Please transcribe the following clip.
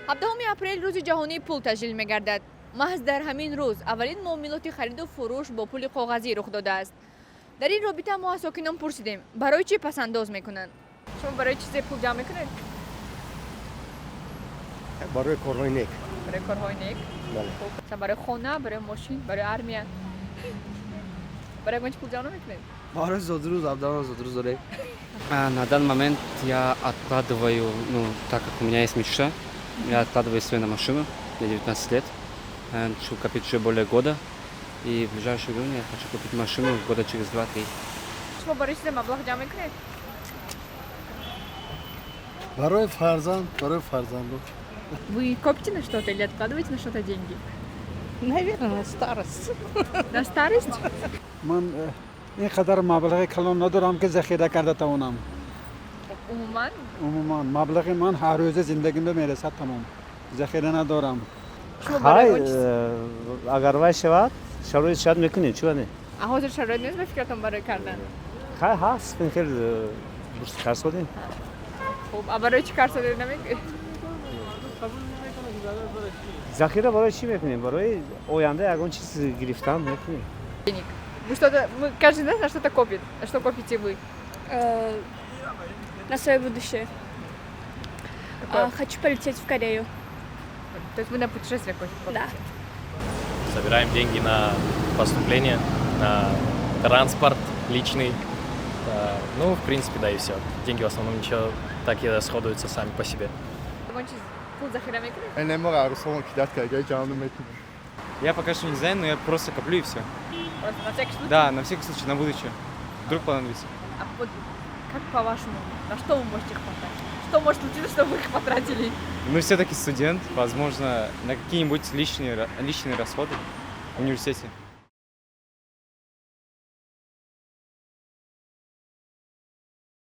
17 апрел рӯзи ҷаҳонии пул таҷлил мегардад. маҳз дар ҳамин рӯз аввалин муомилоти хариду фурӯш бо пули коғазӣ рух додааст. дар ин робита мо аз сокинон пурсидем, барои чӣ пасандоз мекунанд? шумо барои чизе пул ҷамъ мекунед? برای کارهای نیک. барои корҳои нек? بله. барои хона, барои мошин, барои армия. барои ягон чӣ пул ҷамъ намекунед? Барои зодрӯз, абдалан зодрӯз дорем. На данный момент я откладываю, так как у меня есть мечта, я откладываю себе на машину, мне 19 лет, хочу копить уже более года, и в ближайшее время я хочу купить машину года через 2-3. шумо барои чизе маблағ ҷамъ мекунед? Барои фарзанд, барои фарзандон. Вы копите на что-то или откладываете на что-то деньги? Наверное, на старость. На старость? من اینقدر مبلغ کلان ندارم که ذخیره کرده توانم. عموما عموما مبلغ من هر روز زندگیم میرسد تمام. ذخیره ندارم. شما برای های اون چیز؟ اگر وای شود شروع شاید میکنید چی بنی؟ حاضر شرایط نیست به فکرتون برای کردن. خیلی هست فکر بورس کار سودیم. خب برای چی کار شده نمیگی؟ ذخیره برای چی میکنیم؟ برای آینده یگان چیز گرفتن میکنیم. Денег. Вы что-то, мы каждый из нас на что-то копит. А что копите вы? На свое будущее. Какое? Хочу полететь в Корею. То есть вы на путешествие копите? Да. Собираем деньги на поступление, на транспорт личный. Ну, в принципе, да, и все. Деньги в основном ничего так и расходуются сами по себе. Ягон чиз пул захира мекунед? Нема арусон кидат кайга ҷамъ метунам. Я пока что не знаю, но я просто коплю и все. Просто на всякий случай? Да, на всякий случай, на будущее. Вдруг понадобится. А вот как по-вашему, на что вы можете их потратить? Что может случиться, чтобы вы их потратили? Ну, все-таки студент, возможно, на какие-нибудь личные расходы в университете.